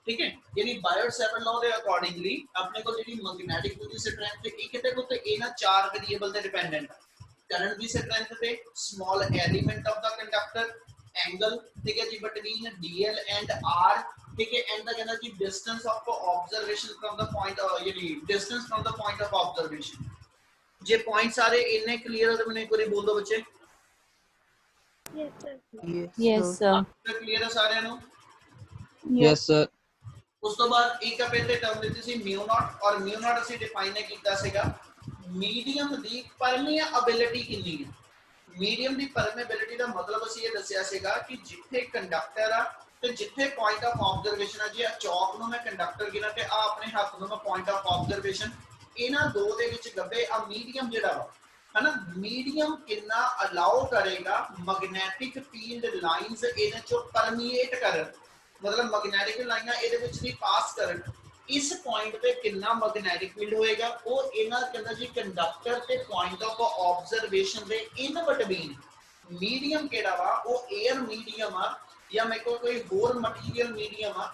ठीक है। यानी बायोट सेवन लॉ के अकॉर्डिंगली अपने को जी मैग्नेटिक फील्ड की स्ट्रेंथ कितने को इन्हां चार वेरिएबल ते डिपेंडेंट है। करंट की स्ट्रेंथ पे, small element of the conductor, angle, ठीक है जी, बिटवीन डीएल एंड आर, ठीक है, एंड द कहना जी distance of observation from the point, यानी distance from the point of observation. जे पॉइंट सारे इन्ने क्लियर हो तो मैंने एक बार बोल दो बच्चे। Yes sir. क्लियर है सारे नु? Yes sir. उस तो बाद एक पहले टर्म दी सी म्यू नॉट, और म्यू नॉट ਅਸੀਂ डिफाइन ਕੀਤਾ ਸੀਗਾ मीडियम ਦੀ परमेएबिलिटी ਕਿੰਨੀ ਹੈ। मीडियम ਦੀ परमेएबिलिटी ਦਾ ਮਤਲਬ ਅਸੀਂ ਇਹ ਦੱਸਿਆ ਸੀਗਾ ਕਿ ਜਿੱਥੇ ਕੰਡਕਟਰ ਆ ਤੇ ਜਿੱਥੇ ਪੁਆਇੰਟ ਆਫ ਆਬਜ਼ਰਵੇਸ਼ਨ ਆ, ਜੇ ਚੌਕ ਨੂੰ ਮੈਂ ਕੰਡਕਟਰ ਗਿਣਾ ਤੇ ਆ ਆਪਣੇ ਹੱਥ ਨੂੰ ਮੈਂ ਪੁਆਇੰਟ ਆਫ ਆਬਜ਼ਰਵੇਸ਼ਨ, ਇਹਨਾਂ ਦੋ ਦੇ ਵਿੱਚ ਗੱਬੇ ਆ ਮੀਡੀਅਮ ਜਿਹੜਾ ਵਾ है ना, मीडियम कितना अलाउ करेगा मैग्नेटिक फील्ड लाइंस ਇਹਦੇ ਚੋਂ परमीएट ਕਰਨ, मतलब मैग्नेटिक लाइनां ਇਹਦੇ ਵਿੱਚ ਦੀ ਪਾਸ ਕਰਨ। इस पॉइंट पे कितना मैग्नेटिक फील्ड होएगा वो इना कहंदा जी कंडक्टर ते point of observation they in between medium केड़ा वा वो एयर मीडियम आ या मैं कोई होर मटेरियल मीडियम आ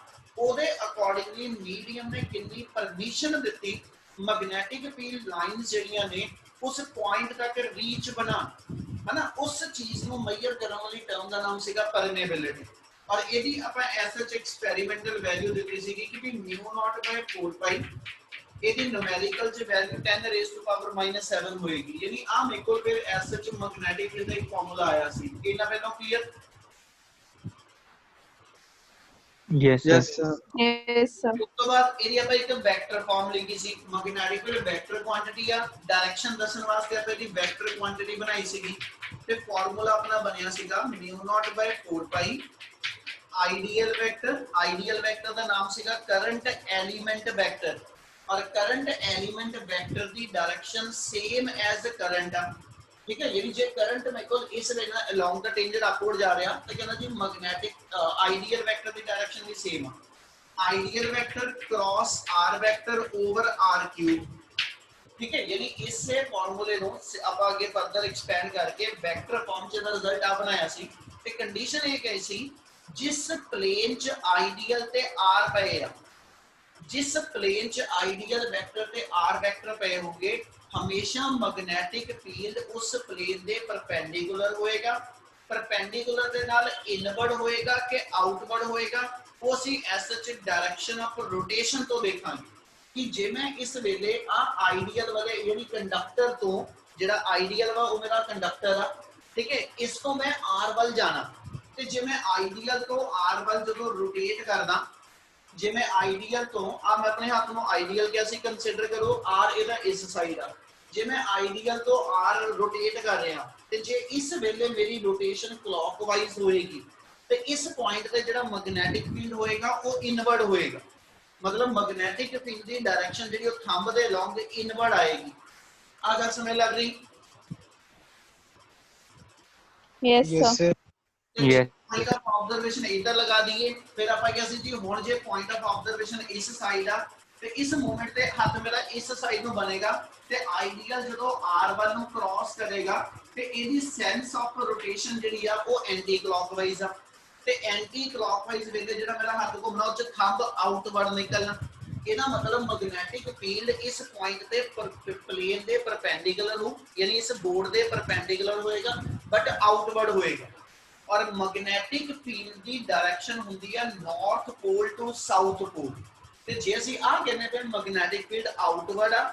ओदे अकॉर्डिंगली मीडियम ने कितनी परमिशन दित्ती मैग्नेटिक फील्ड लाइंस जेड़ियां ने उस पॉइंट तक रीच बना, है ना, उस चीज नु मेजर करने वाली टर्म का नाम सीगा परमेएबिलिटी। और यदि अपन एसएच एक्सपेरिमेंटल वैल्यू देती सी कि भी म्यू नॉट बाय 4 पाई यदि न्यूमेरिकल च वैल्यू 10 रेज़ टू पावर -7 होएगी, यानी आ मेरे को फिर एसएच मैग्नेटिक फील्ड का एक फार्मूला आया सी इना पहला clear. Yes sir. Yes sir. ਉਸ ਤੋਂ ਬਾਅਦ ਇਹਦੀ ਆਪਾਂ ਇੱਕ ਵੈਕਟਰ ਫਾਰਮ ਲਿਖੀ ਸੀ, ਮੈਗਨੈਟਿਕ ਫੀਲਡ ਵੈਕਟਰ ਕੁਆਂਟੀਟੀ ਆ, ਡਾਇਰੈਕਸ਼ਨ ਦੱਸਣ ਵਾਸਤੇ ਆਪਾਂ ਇਹਦੀ ਵੈਕਟਰ ਕੁਆਂਟੀਟੀ ਬਣਾਈ ਸੀਗੀ ਤੇ ਫਾਰਮੂਲਾ ਆਪਣਾ ਬਣਿਆ ਸੀਗਾ mu naught by 4 pi ideal vector ਦਾ ਨਾਮ ਸੀਗਾ ਕਰੰਟ ਐਲੀਮੈਂਟ ਵੈਕਟਰ, और करंट एलिमेंट वेक्टर ਦੀ डायरेक्शन सेम एज करंट ਆ, ठीक है। यानी जे करंट मेरे को इस वे ना अलोंग द टेंजेंट अपवर्ड जा रहा तो कहना जी मैग्नेटिक आइडियल वेक्टर की डायरेक्शन भी सेम है। I dl vector cross R vector over R cube, ठीक है। यानी इससे फार्मूले नो आप आगे फर्दर एक्सपेंड करके वेक्टर फॉर्म च रिजल्ट आ बनाया सी ते कंडीशन ये कही सी जिस प्लेन च आइडियल ते आर पए आ, जिस प्लेन च आइडियल वेक्टर ते आर वेक्टर पे होंगे हमेशा मैग्नेटिक फील्ड उस प्लेन दे परपेंडिकुलर होएगा। परपेंडिकुलर दे नाल इनवर्ड होएगा कि आउटवर्ड होएगा वो ਅਸੀਂ एसएच डायरेक्शन ऑफ रोटेशन तो देखांगे कि जे मैं इस वेले आ आइडियल वाले यानी कंडक्टर तो जेड़ा आइडियल वा वो मेरा कंडक्टर आ, ठीक है, इसको मैं आर वाल जाना ते जे मैं आइडियल तो आर वाल जदों रोटेट करदा, जे मैं आइडियल तो आ मैं अपने हाथ में आइडियल कैसे कंसीडर करो आर इधर इस साइड आ, जे मैं आइडियल तो आर रोटेट कर रहा ते जे इस वेले मेरी रोटेशन क्लॉकवाइज होएगी ते इस पॉइंट ते जेड़ा मैग्नेटिक फील्ड होएगा वो इनवर्ड होएगा, मतलब मैग्नेटिक फील्ड की डायरेक्शन जेडी वो थंब दे अलोंग इनवर्ड आएगी। आ गल समझ लग रही? Yes sir. Yes. Point of observation इधर लगा दिए, फिर आप क्या सी जी हुन जे पॉइंट ऑफ ऑब्जर्वेशन इस साइड आ ते इस मोमेंट ते हाथ मेरा इस साइड नु बनेगा ते आइडियल जदों आर वन नु क्रॉस करेगा ते एदी सेंस ऑफ रोटेशन जेडी आ वो एंटी क्लॉकवाइज आ ते एंटी क्लॉकवाइज वेले जेड़ा मेरा हाथ घुमना उच थंब आउटवर्ड निकलना, ਇਹਦਾ मतलब मैग्नेटिक फील्ड इस पॉइंट ते प्लेन दे परपेंडिकुलर हो यानी इस बोर्ड दे परपेंडिकुलर होएगा बट आउटवर्ड होएगा। और मैग्नेटिक फील्ड की डायरेक्शन होंदी है north pole to south pole ते जे ਅਸੀਂ आ कहने पे मैग्नेटिक फील्ड आउटवर्ड आ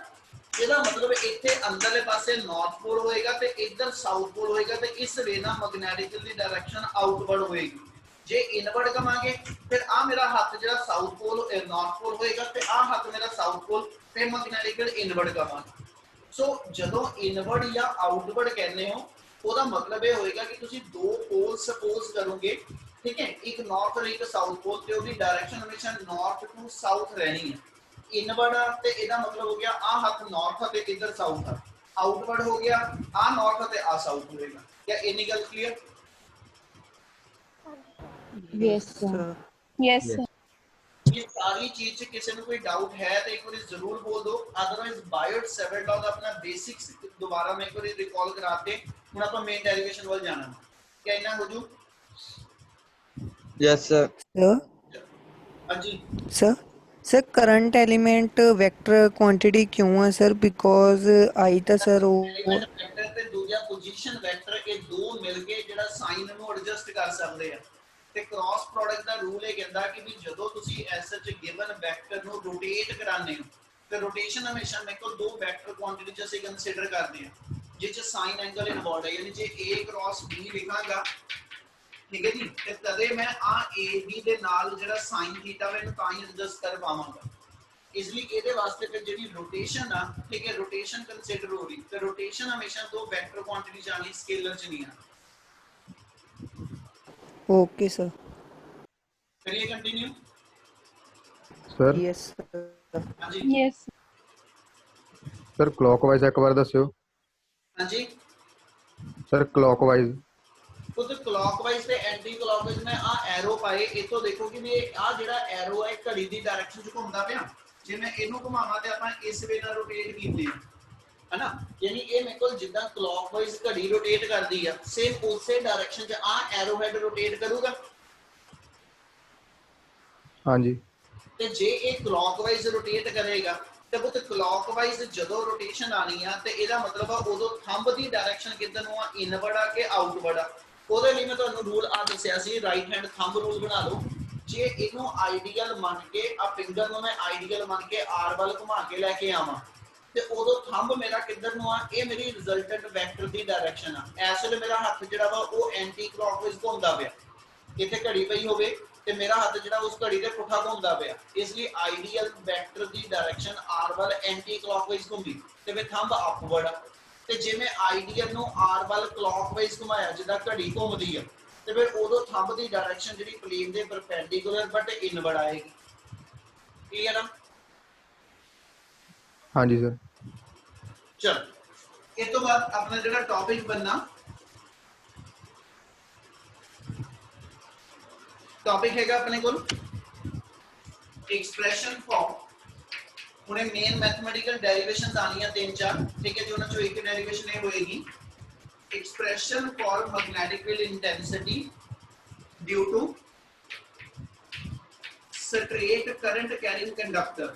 ਇਹਦਾ मतलब ਇੱਥੇ ਅੰਦਰਲੇ ਪਾਸੇ नॉर्थ पोल होएगा ਤੇ ਇੱਧਰ साउथ पोल होएगा ਤੇ ਇਸ ਵੇ ਨਾਲ मैग्नेटिक फील्ड ਦੀ डायरेक्शन आउटवर्ड होएगी। जे इनवर्ड कमांगे फिर आ मेरा हाथ जो साउथ पोल नॉर्थ पोल होएगा ते आ हाथ मेरा साउथ पोल फिर मैग्नेटिक फील्ड इनवर्ड कमांगे। सो जदों इनवर्ड या आउटवर्ड कहने हो ओदा मतलब ये होएगा कि तुसी दो पोल सपोज करोगे, ठीक है, एक नॉर्थ और एक साउथ पोल ते ओदी डायरेक्शन हमेशा नॉर्थ टू साउथ रहनी है। इनवर्ड ते एदा मतलब हो गया आ हाथ नॉर्थ ते इधर साउथ है, आउटवर्ड हो गया आ नॉर्थ ते आ साउथ होएगा। क्या इतनी गल clear? Yes sir. Yes sir. ये सारी चीज से किसी ने कोई डाउट है तो एक बार जरूर बोल दो, अदरवाइज बायोट सेवन लॉ का अपना बेसिक्स दोबारा मैं एक बार रिकॉल कराते हुन अपन मेन डेरिवेशन वाल जाना है। क्या इतना हो जू? Yes sir. हाँ जी sir sir current element vector quantity क्यों है सर? बिकॉज आई ਤਾਂ ਸਰ ਉਹ एलिमेंट वेक्टर ਤੇ ਦੂਜਾ ਪੋਜੀਸ਼ਨ ਵੈਕਟਰ ਇਹ ਦੋ ਮਿਲ ਕੇ ਜਿਹੜਾ ਸਾਈਨ ਨੂੰ ਐਡਜਸਟ ਕਰ ਸਕਦੇ ਆ ਤੇ ਕ੍ਰਾਸ ਪ੍ਰੋਡਕਟ ਦਾ ਰੂਲ ਇਹ ਕਹਿੰਦਾ ਕਿ ਵੀ ਜਦੋਂ ਤੁਸੀਂ ਐਸ ਚ ਗਿਵਨ ਵੈਕਟਰ ਨੂੰ ਰੋਟੇਟ ਕਰਾਉਂਦੇ ਹੋ ਤੇ ਰੋਟੇਸ਼ਨ ਹਮੇਸ਼ਾ ਮੇਰੇ ਕੋਲ ਦੋ ਵੈਕਟਰ ਕੁਆਂਟੀਟੀ ਚ ਅਸੀਂ ਕੰਸੀਡਰ ਕਰਦੇ ਆ ਜਿਸ ਚ ਸਾਈਨ ਐਂਗਲ ਇਨਵੋਲਵ ਹੈ ਯਾਨੀ ਜੇ a ਕ੍ਰਾਸ b ਲਿਖਾਂਗਾ ठीक है जी ਤੇ ਕਦੇ ਮੈਂ ਆ AB ਦੇ ਨਾਲ ਜਿਹੜਾ sin ਥੀਟਾ ਵੇ ਨੂੰ ਤਾਂ ਹੀ ਐਡਜਸਟ ਕਰ ਪਾਵਾਂਗਾ इसलिए ਇਹਦੇ ਵਾਸਤੇ ਫਿਰ ਜਿਹੜੀ ਰੋਟੇਸ਼ਨ ਆ ਠੀਕ ਹੈ ਰੋਟੇਸ਼ਨ ਕੰਸੀਡਰ ਹੋ ਰਹੀ ਤੇ ਰੋਟੇਸ਼ਨ ਹਮੇਸ਼ਾ ਦੋ ਵੈਕਟਰ ਕੁਆਂਟੀਟੀ ਜਾਣੀ ਸਕੇਲਰ ਚ ਨਹੀਂ ਆ ओके सर करिए कंटिन्यू सर यस सर हाँ जी Yes. सर क्लॉकवाइज एक बार दस्यो हाँ जी सर क्लॉकवाइज तो क्लॉकवाइज ਤੇ ਐਂਟੀ ਕਲॉकवाइज ਮੈਂ ਆ ਐਰੋ ਪਾਏ ਇਤੋਂ ਦੇਖੋ ਕਿ ਵੀ ਆ ਜਿਹੜਾ ਐਰੋ ਹੈ ਘੜੀ ਦੀ ਡਾਇਰੈਕਸ਼ਨ ਚ ਘੁੰਮਦਾ ਪਿਆ ਜੇ ਮੈਂ ਇਹਨੂੰ ਘੁਮਾਵਾਂ ਤੇ ਆਪਾਂ ਇਸ ਵੇ ਨਾਲ ਰੋਟੇਟ ਕੀਤੇ ਹੈ ਨਾ ਯਾਨੀ ਇਹ ਮੇਰੇ ਕੋਲ ਜਿੱਦਾਂ ਕਲॉकवाइज ਘੜੀ ਰੋਟੇਟ ਕਰਦੀ ਆ ਸੇਮ ਉਸੇ ਡਾਇਰੈਕਸ਼ਨ ਚ ਆ ਐਰੋ ਹੈਡ ਰੋਟੇਟ ਕਰੂਗਾ हाँ जी ਤੇ ਜੇ ਇਹ ਕਲॉकवाइज ਰੋਟੇਟ ਕਰੇਗਾ ਤੇ ਉਹ ਕਲॉकवाइज ਜਦੋਂ ਰੋਟੇਸ਼ਨ ਆਣੀ ਆ ਤੇ ਇਹਦਾ ਮਤਲਬ ਆ ਉਦੋਂ ਥੰਬ ਦੀ ਡਾਇਰੈਕਸ਼ਨ ਕਿੱਧਰ ਨੂੰ ਆ ਇਨਵਰਡ ਆ ਕਿ ਆਊਟਵਰਡ ਆ ਉਹਦੇ ਲਈ ਮੈਂ ਤੁਹਾਨੂੰ ਰੂਲ ਆ ਦੱਸਿਆ ਸੀ ਰਾਈਟ ਹੈਂਡ ਥੰਬ ਰੂਲ ਬਣਾ ਲਓ ਜੇ ਇਹਨੂੰ ਆਈਡੀਅਲ ਮੰਨ ਕੇ ਆ ਫਿੰਗਰ ਨੂੰ ਮੈਂ ਆਈਡੀਅਲ ਮੰਨ ਕੇ ਆਰ ਵੱਲ ਘੁਮਾ ਕੇ ਲੈ ਕੇ ਆਵਾਂ ਤੇ ਉਦੋਂ ਥੰਬ ਮੇਰਾ ਕਿੱਧਰ ਨੂੰ ਆ ਇਹ ਮੇਰੀ ਰਿਜ਼ਲਟੈਂਟ ਵੈਕਟਰ ਦੀ ਡਾਇਰੈਕਸ਼ਨ ਆ ਇਸ ਵੇਲੇ ਮੇਰਾ ਹੱਥ ਜਿਹੜਾ ਵਾ ਉਹ ਐਂਟੀ ਕਲॉकवाइज ਘੁੰਮਦਾ ਪਿਆ ਇੱਥੇ ਘੜੀ ਪਈ ਹੋਵੇ ਤੇ ਮੇਰਾ ਹੱਥ ਜਿਹੜਾ ਉਸ ਘੜੀ ਦੇ ਪੁੱਠਾ ਘੁੰਮਦਾ ਪਿਆ ਇਸ ਲਈ ਆਈਡੀਅਲ ਵੈਕਟਰ ਦੀ ਡਾਇਰੈਕਸ਼ਨ ਆਰ ਵੱਲ ਐਂਟੀ ਕਲॉकवाइज ਘੁੰਮਦੀ ਤੇ ਫਿਰ ਥੰਬ ਅਪਵਰਡ ਆ ਤੇ ਜੇ ਮੈਂ ਆਈਡੀਅਲ ਨੂੰ ਆਰ ਵੱਲ ਕਲॉकवाइज ਘੁਮਾਇਆ ਜਿੱਦਾਂ ਘੜੀ ਘੁੰਮਦੀ ਆ ਤੇ ਫਿਰ ਉਦੋਂ ਥੰਬ ਦੀ ਡਾਇਰੈਕਸ਼ਨ ਜਿਹੜੀ ਪਲੇਨ ਦੇ ਪਰਪੈਂਡੀਕੂਲਰ ਬਟ ਇਨਵਰਡ ਆਏਗੀ ਕਲੀਅਰ ਆ हाँ जी सर ਚਲ ਇਸ ਤੋਂ ਬਾਅਦ ਆਪਣਾ ਜਿਹੜਾ ਟੌਪਿਕ ਬਣਨਾ टॉपिक हैगा अपने को एक्सप्रेशन फॉर उन्हें मेन मैथमेटिकल डेरिवेशंस आनी है तीन चार ठीक है जो ना जो एक डेरिवेशन है होएगी expression for magnetic field intensity due to straight current carrying conductor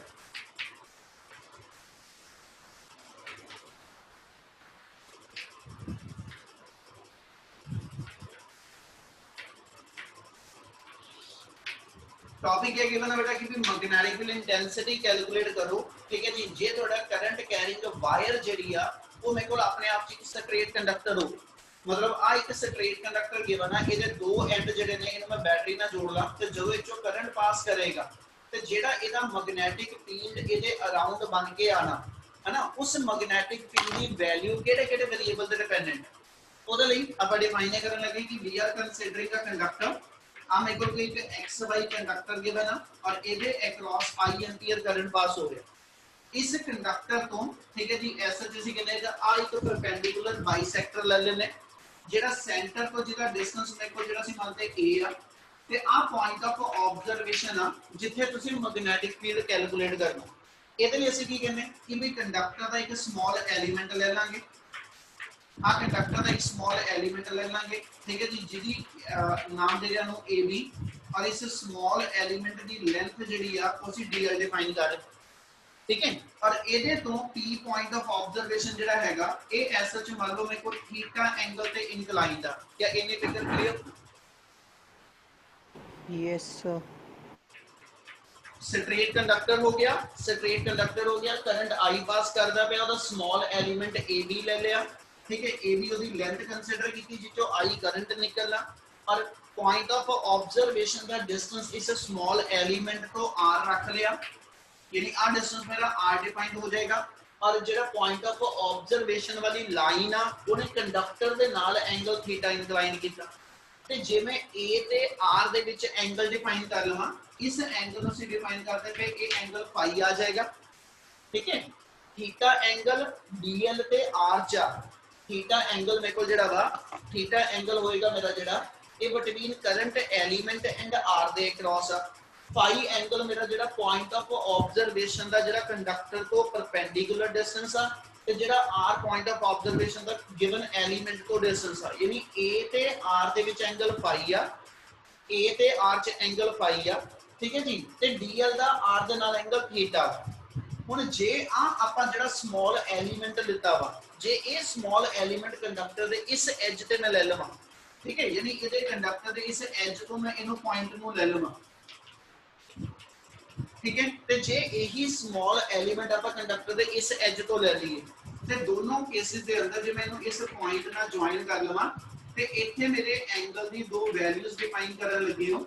topic है गिवन है बेटा कि मैग्नेटिक फील्ड इंटेंसिटी कैलकुलेट करो ठीक है जी जे थोड़ा करंट कैरिंग वायर जेडी आ वो मेरे को अपने आप एक स्ट्रेट कंडक्टर हो मतलब आ एक स्ट्रेट कंडक्टर गिवन है ਇਹਦੇ ਦੋ ਐਂਡ ਜਿਹੜੇ ਨੇ ਇਹਨੂੰ ਮੈਂ ਬੈਟਰੀ ਨਾਲ ਜੋੜ ਲਾਂ ਤੇ ਜਦੋਂ ਇਹ ਚੋਂ ਕਰੰਟ ਪਾਸ ਕਰੇਗਾ ਤੇ ਜਿਹੜਾ ਇਹਦਾ ਮੈਗਨੈਟਿਕ ਫੀਲਡ ਇਹਦੇ ਅਰਾਊਂਡ ਬਣ ਕੇ ਆਣਾ ਹੈ ਨਾ ਉਸ ਮੈਗਨੈਟਿਕ ਫੀਲਡ ਦੀ ਵੈਲਿਊ ਕਿਹੜੇ ਕਿਹੜੇ ਵੇਰੀਏਬਲ ਤੇ ਡਿਪੈਂਡੈਂਟ ਉਹਦੇ ਲਈ ਆਪਾਂ ਡਿਫਾਈਨ ਕਰਨ ਲੱਗੇ ਕਿ ਵੀ ਆਰ ਕੰਸੀਡਰਿੰਗ ਅ ਕੰਡਕटर हम एक कोई XY कंडक्टर गिवन है और ਇਹਦੇ across I ampere current pass हो ਰਿਹਾ ਇਸ ਕੰਡਕਟਰ ਤੋਂ ਠੀਕ ਹੈ ਜੀ ਐਸਾ ਜਿਵੇਂ ਕਹਿੰਦੇ ਆ ਇੱਕ ਪਰਪੈਂਡੀਕੂਲਰ ਬਾਈਸੈਕਟਰ ਲੈ ਲੈਣੇ ਜਿਹੜਾ ਸੈਂਟਰ ਤੋਂ ਜਿਹਦਾ ਡਿਸਟੈਂਸ ਮੇਰੇ ਕੋਲ ਜਿਹੜਾ ਸੀ ਮੰਨਦੇ A ਆ ਤੇ ਆ ਪੁਆਇੰਟ ਆਫ ਆਬਜ਼ਰਵੇਸ਼ਨ ਆ ਜਿੱਥੇ ਤੁਸੀਂ ਮੈਗਨੈਟਿਕ ਫੀਲਡ ਕੈਲਕੂਲੇਟ ਕਰਨਾ ਇਹਦੇ ਲਈ ਅਸੀਂ ਕੀ ਕਹਿੰਦੇ ਕਿ ਵੀ ਕੰਡਕਟਰ ਦਾ ਇੱਕ ਸਮਾਲ ਐਲੀਮੈਂਟ ਲੈ ਲਾਂਗੇ आ कंडक्टर का एक स्मॉल एलिमेंट ले लेंगे ठीक है जी जिदी नाम दे दिया नु AB और इस स्मॉल एलिमेंट दी लेंथ जेडी आ उसी dl डिफाइन कर ठीक है और ਇਹਦੇ ਤੋਂ P पॉइंट ऑफ ऑब्जर्वेशन ਜਿਹੜਾ ਹੈਗਾ ਇਹ ਐਸ ਐਚ ਮੰਨ ਲਓ ਮੇਰੇ ਕੋਲ ਥੀਟਾ ਐਂਗਲ ਤੇ ਇਨਕਲਾਈਨ ਦਾ क्या ਇਹਨੇ figure clear yes sir straight conductor हो गया स्ट्रेट कंडक्टर हो गया करंट I पास करदा ਪਿਆ ਉਹਦਾ स्मॉल एलिमेंट AB ਲੈ ਲਿਆ ठीक है AB ਉਹਦੀ ਲੈਂਥ ਕੰਸੀਡਰ ਕੀਤੀ ਜਿੱਚੋਂ I ਕਰੰਟ ਨਿਕਲਣਾ ਔਰ point of observation the distance ਇਸ ਸਮਾਲ ਐਲੀਮੈਂਟ ਤੋਂ r ਰੱਖ ਲਿਆ यानी आ डिस्टेंस मेरा r डिफाइन हो जाएगा और ਜਿਹੜਾ ਪੁਆਇੰਟ ਆਫ ਆਬਜ਼ਰਵੇਸ਼ਨ ਵਾਲੀ ਲਾਈਨ ਆ ਉਹਨੇ ਕੰਡਕਟਰ ਦੇ ਨਾਲ ਐਂਗਲ ਥੀਟਾ ਇਨਕਲਾਈਨ ਕੀਤਾ ਤੇ ਜੇ ਮੈਂ A ਤੇ r ਦੇ ਵਿੱਚ ਐਂਗਲ ਡਿਫਾਈਨ ਕਰ ਲਵਾਂ ਇਸ ਐਂਗਲ ਨੂੰ ਅਸੀਂ ਡਿਫਾਈਨ ਕਰਦੇ ਪਏ ਇਹ ਐਂਗਲ ਫਾਈ ਆ ਜਾਏਗਾ ਠੀਕ ਹੈ ਥੀਟਾ ਐਂਗਲ dl ਤੇ r ਚ थीटा एंगल मेरे को जेड़ा वा थीटा एंगल होएगा मेरा जेड़ा ये between current element and R दे क्रॉस आ फाई एंगल मेरा जेड़ा पॉइंट ऑफ ऑब्जर्वेशन दा जेड़ा कंडक्टर तो परपेंडिकुलर डिस्टेंस आ ते जेड़ा आर पॉइंट ऑफ ऑब्जर्वेशन दा गिवन एलिमेंट तो डिस्टेंस आ यानी ए ते आर दे विच एंगल फाई आ ए ते आर च एंगल फाई आ ठीक है जी। ते DL ਦਾ R ਦੇ ਨਾਲ ਐਂਗਲ ਥੀਟਾ। ਹੁਣ ਜੇ ਆਪਾਂ ਜਿਹੜਾ ਸਮਾਲ ਐਲੀਮੈਂਟ ਲਿੱਤਾ ਵਾ, ਜੇ ਇਹ ਸਮਾਲ ਐਲੀਮੈਂਟ ਕੰਡਕਟਰ ਦੇ ਇਸ ਐਜ ਤੇ ਮੈਂ ਲੈ ਲਵਾਂ, ਠੀਕ ਹੈ, ਯਾਨੀ ਇਹਦੇ ਕੰਡਕਟਰ ਦੇ ਇਸ ਐਜ ਤੋਂ ਮੈਂ ਇਹਨੂੰ ਪੁਆਇੰਟ ਨੂੰ ਲੈ ਲਵਾਂ, ठीक है, ਤੇ ਜੇ ਇਹੀ ਸਮਾਲ ਐਲੀਮੈਂਟ ਆਪਾਂ ਕੰਡਕਟਰ ਦੇ ਇਸ ਐਜ ਤੋਂ ਲੈ ਲਈਏ ਤੇ ਦੋਨੋਂ ਕੇਸਿਸ ਦੇ ਅੰਦਰ ਜੇ ਮੈਂ ਇਹਨੂੰ ਇਸ ਪੁਆਇੰਟ ਨਾਲ ਜੁਆਇਨ ਕਰ ਲਵਾਂ ਤੇ ਇੱਥੇ ਮੇਰੇ ਐਂਗਲ ਦੀ ਦੋ ਵੈਲਿਊਜ਼ ਡਿਫਾਈਨ ਕਰਨ ਲੱਗੇ ਹੋ,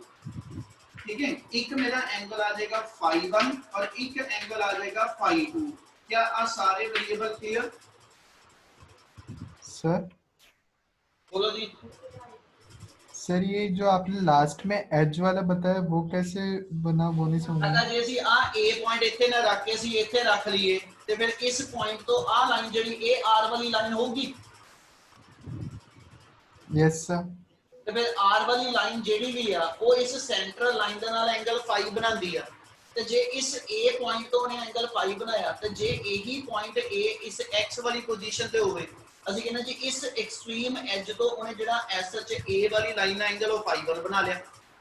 ठीक है, एक मेरा एंगल आ जाएगा φ1 और एक एंगल आ जाएगा φ2। क्या आप सारे वेरिएबल क्लियर? सर बोलो जी। सर ये जो आपने लास्ट में एज वाला बताया वो कैसे बना, वो नहीं समझा। अगर जे ਅਸੀਂ ਆ A ਪੁਆਇੰਟ ਇੱਥੇ ਨਾ ਰੱਖ ਕੇ ਅਸੀਂ ਇੱਥੇ ਰੱਖ ਲਈਏ ਤੇ ਫਿਰ ਇਸ ਪੁਆਇੰਟ ਤੋਂ ਆ ਲਾਈਨ ਜਿਹੜੀ ਇਹ R ਵਾਲੀ ਲਾਈਨ ਹੋਊਗੀ, यस सर। ਤੇ ਫਿਰ R ਵਾਲੀ ਲਾਈਨ ਜਿਹੜੀ ਵੀ ਆ ਉਹ ਇਸ ਸੈਂਟਰਲ ਲਾਈਨ ਦੇ ਨਾਲ ਐਂਗਲ φ ਬਣਾਉਂਦੀ ਆ। ਤੇ ਜੇ ਇਸ A ਪੁਆਇੰਟ ਤੋਂ ਉਹਨੇ ਐਂਗਲ φ ਬਣਾਇਆ ਤੇ ਜੇ ਇਹੀ ਪੁਆਇੰਟ A ਇਸ X ਵਾਲੀ ਪੋਜੀਸ਼ਨ ਤੇ ਹੋਵੇ, ਅਸੀਂ ਕਹਿੰਦੇ ਜੀ ਇਸ ਐਕਸਟ੍ਰੀਮ ਐਜ ਤੋਂ ਉਹਨੇ ਜਿਹੜਾ SH A ਵਾਲੀ ਲਾਈਨ ਦਾ ਐਂਗਲ ਉਹ φ1 ਬਣਾ ਲਿਆ।